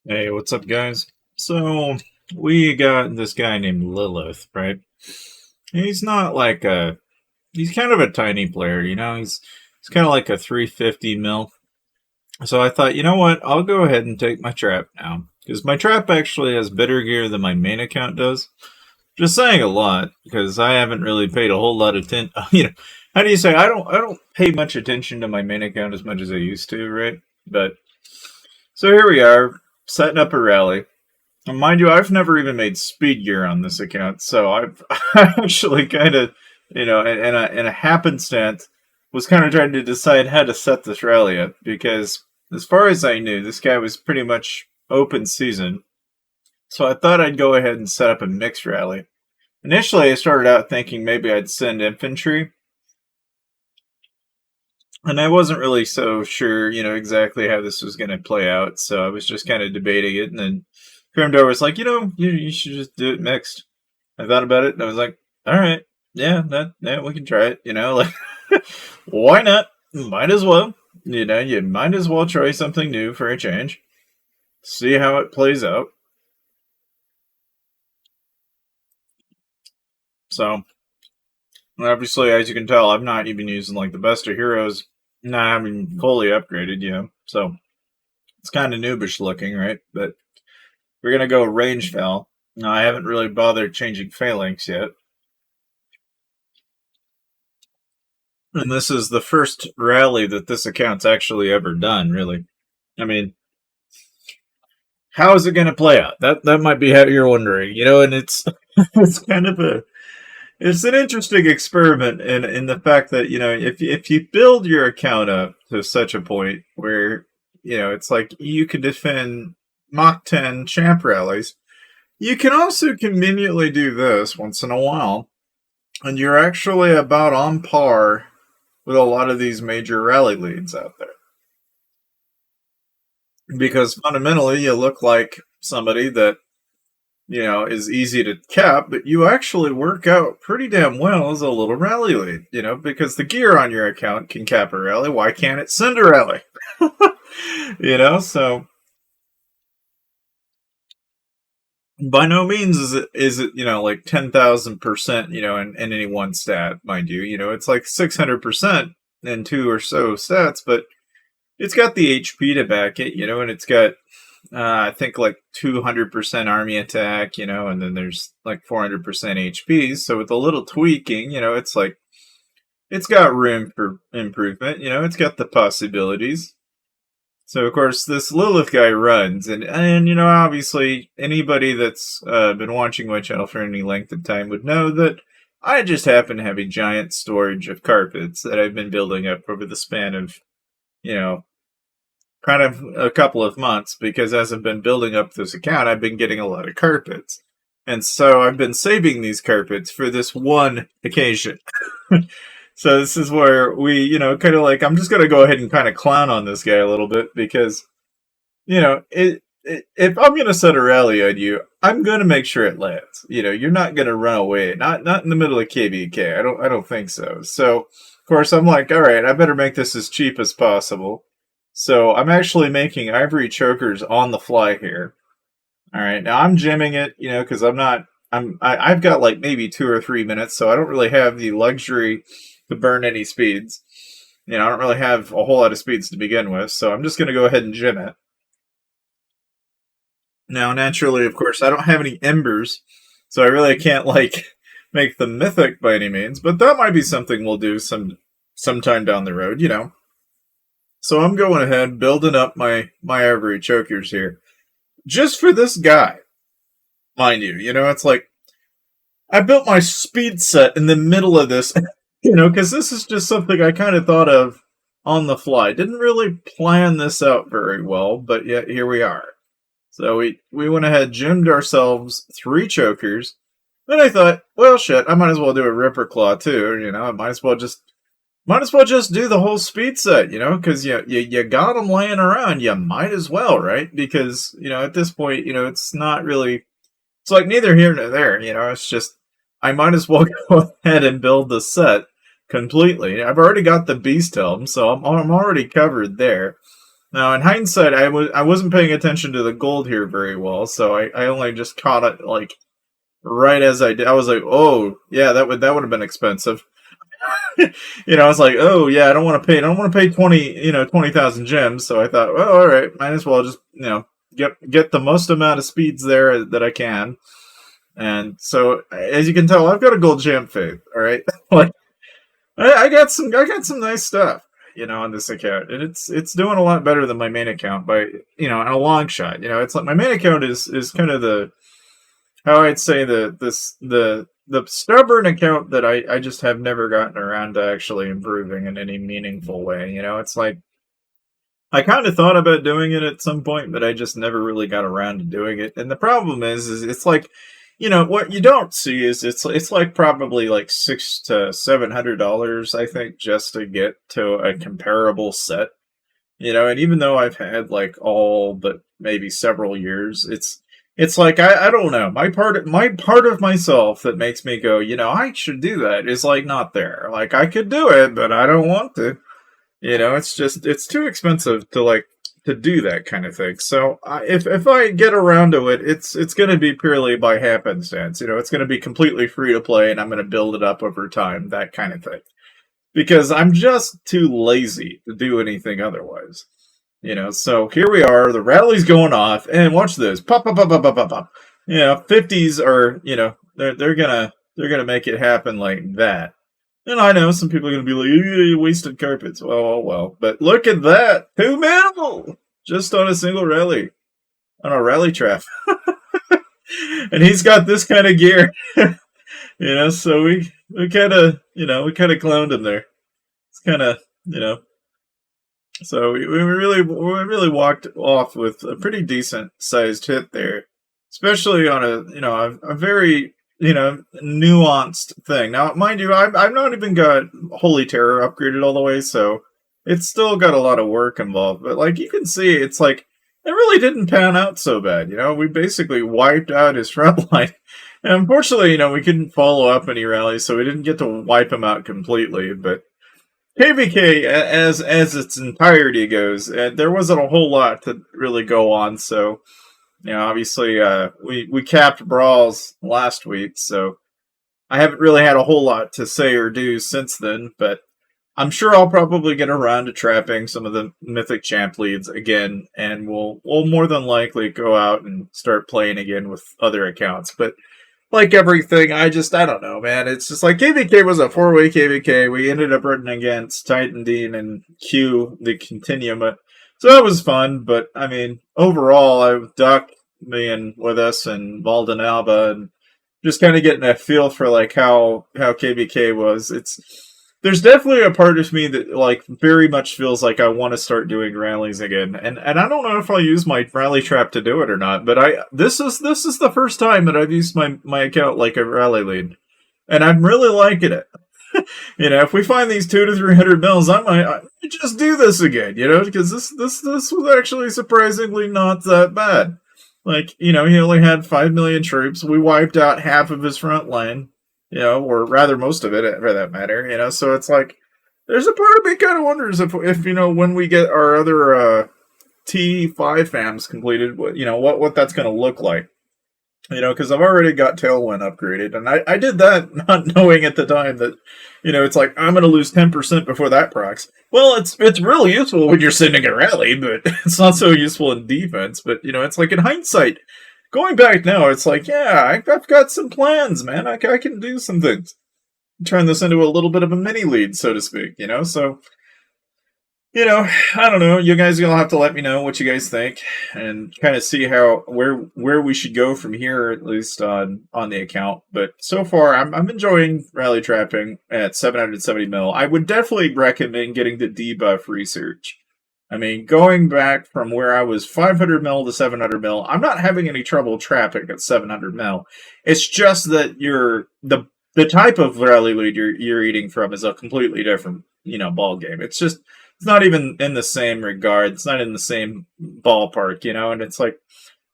Hey, what's up, guys? So, we got this guy named Lilith, right? He's not like a, he's kind of a tiny player, he's kind of like a 350 mil. So I thought, you know what? I'll go ahead and take my trap now. Because my trap actually has better gear than my main account does. Just saying a lot, because I haven't really paid a whole lot of attention. How do you say? I don't pay much attention to my main account as much as I used to, right? But, so here we are, setting up a rally. And mind you, I've never even made speed gear on this account, so I've actually kind of, in a happenstance, was kind of trying to decide how to set this rally up because, as far as I knew, this guy was pretty much open season. So I thought I'd go ahead and set up a mixed rally. Initially, I started out thinking maybe I'd send infantry, and I wasn't really so sure, exactly how this was going to play out. So I was just kind of debating it, and then Grimdor was like, you should just do it mixed. I thought about it, and I was like, all right, yeah, we can try it. Like, why not? Might as well. You might as well try something new for a change. See how it plays out. So, obviously, as you can tell, I'm not even using like the best of heroes, not having fully upgraded, So it's kind of noobish looking, right? But we're gonna go range fell. Now I haven't really bothered changing phalanx yet. And this is the first rally that this account's actually ever done, really. I mean, how is it going to play out? That might be how you're wondering, and it's it's kind of it's an interesting experiment in the fact that if you build your account up to such a point where it's like you can defend Mach 10 champ rallies, you can also conveniently do this once in a while, and you're actually about on par with a lot of these major rally leads out there. Because fundamentally, you look like somebody that, is easy to cap, but you actually work out pretty damn well as a little rally lead, because the gear on your account can cap a rally. Why can't it send a rally? So by no means is it like 10,000%, in any one stat, mind you. It's like 600% in two or so stats, but it's got the HP to back it, and it's got I think like 200% army attack, and then there's like 400% HP. So with a little tweaking, it's like it's got room for improvement. It's got the possibilities. So of course this Lilith guy runs, and obviously anybody that's been watching my channel for any length of time would know that I just happen to have a giant storage of carpets that I've been building up over the span of kind of a couple of months, because as I've been building up this account, I've been getting a lot of carpets. And so I've been saving these carpets for this one occasion. So this is where we, kind of like, I'm just going to go ahead and kind of clown on this guy a little bit because, if I'm going to set a rally on you, I'm going to make sure it lands. You're not going to run away. Not in the middle of KBK. I don't think so. So, of course, I'm like, all right, I better make this as cheap as possible. So I'm actually making ivory chokers on the fly here. All right, now I'm jamming it, because I've got like maybe 2 or 3 minutes, so I don't really have the luxury to burn any speeds. I don't really have a whole lot of speeds to begin with, so I'm just going to go ahead and jam it. Now, naturally, of course, I don't have any embers, so I really can't like make them mythic by any means, but that might be something we'll do sometime down the road, So I'm going ahead, building up my ivory chokers here. Just for this guy, mind you. It's like, I built my speed set in the middle of this, because this is just something I kind of thought of on the fly. Didn't really plan this out very well, but yet here we are. So we went ahead, gemmed ourselves 3 chokers. Then I thought, well, shit, I might as well do a Ripper Claw too. I might as well just do the whole speed set, because you got them laying around. You might as well, right? Because, at this point, it's not really, it's like neither here nor there, it's just, I might as well go ahead and build the set completely. I've already got the Beast Helm, so I'm already covered there. Now, in hindsight, I wasn't paying attention to the gold here very well, so I only just caught it like right as I did. I was like, oh yeah, that would have been expensive. I was like, oh yeah, I don't want to pay 20,000 gems. So I thought, well, all right, might as well just get the most amount of speeds there that I can. And so, as you can tell, I've got a gold gem faith. All right, like I got some nice stuff, on this account, and it's doing a lot better than my main account by in a long shot. It's like my main account is kind of the how I'd say the stubborn account that I just have never gotten around to actually improving in any meaningful way. It's like I kind of thought about doing it at some point, but I just never really got around to doing it. And the problem is it's like, what you don't see is it's like probably like $600 to $700, I think, just to get to a comparable set. And even though I've had like all but maybe several years, it's like I don't know. My part of myself that makes me go, I should do that is like not there. Like I could do it, but I don't want to. It's too expensive to do that kind of thing. So if I get around to it, it's going to be purely by happenstance. It's going to be completely free to play, and I'm going to build it up over time, that kind of thing. Because I'm just too lazy to do anything otherwise. So here we are. The rally's going off, and watch this. Pop, pop, pop, pop, pop, pop, pop. 50s are, they're gonna make it happen like that. And I know some people are gonna be like, you wasted carpets. Well. But look at that, 2 mil just on a single rally, on a rally trap, and he's got this kind of gear. So we kind of cloned him there. It's kind of So we really walked off with a pretty decent sized hit there, especially on a very nuanced thing. Now, mind you, I've not even got Holy Terror upgraded all the way, so it's still got a lot of work involved. But like you can see, it's like it really didn't pan out so bad. We basically wiped out his front line. And unfortunately, we couldn't follow up any rallies, so we didn't get to wipe him out completely. But KVK, as its entirety goes, there wasn't a whole lot to really go on. So, obviously, we capped brawls last week, so I haven't really had a whole lot to say or do since then. But I'm sure I'll probably get around to trapping some of the Mythic Champ leads again, and we'll more than likely go out and start playing again with other accounts. But like everything, I don't know, man. It's just like KVK was a 4-way KVK. We ended up running against Titan Dean and Q, the Continuum. So that was fun, but I mean, overall, I Duck being with us and Valden Alba and just kind of getting a feel for like how KVK was. There's definitely a part of me that like very much feels like I want to start doing rallies again, and I don't know if I'll use my rally trap to do it or not. But this is the first time that I've used my account like a rally lead, and I'm really liking it. If we find these 200 to 300 mils, I might just do this again. Because this was actually surprisingly not that bad. Like he only had 5 million troops. We wiped out half of his front line. Or rather most of it for that matter, so it's like, there's a part of me kind of wonders if when we get our other, T5 FAMs completed, what that's going to look like, because I've already got Tailwind upgraded, and I did that not knowing at the time that, it's like, I'm going to lose 10% before that procs. Well, it's really useful when you're sending a rally, but it's not so useful in defense, but, it's like in hindsight, going back now, it's like, yeah, I've got some plans, man. I can do some things. Turn this into a little bit of a mini lead, so to speak, So, I don't know. You guys are going to have to let me know what you guys think and kind of see where we should go from here, at least on the account. But so far, I'm enjoying rally trapping at 770 mil. I would definitely recommend getting the debuff research. I mean, going back from where I was 500 mil to 700 mil, I'm not having any trouble trapping at 700 mil. It's just that the type of rally lead you're eating from is a completely different, ball game. It's not even in the same regard. It's not in the same ballpark, and it's like,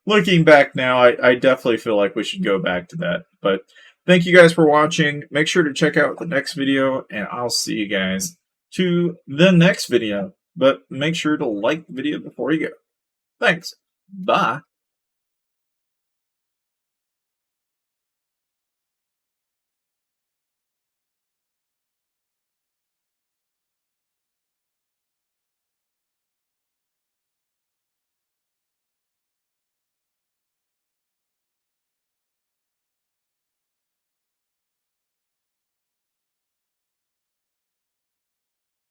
looking back now, I definitely feel like we should go back to that. But thank you guys for watching. Make sure to check out the next video, and I'll see you guys to the next video. But make sure to like the video before you go. Thanks. Bye.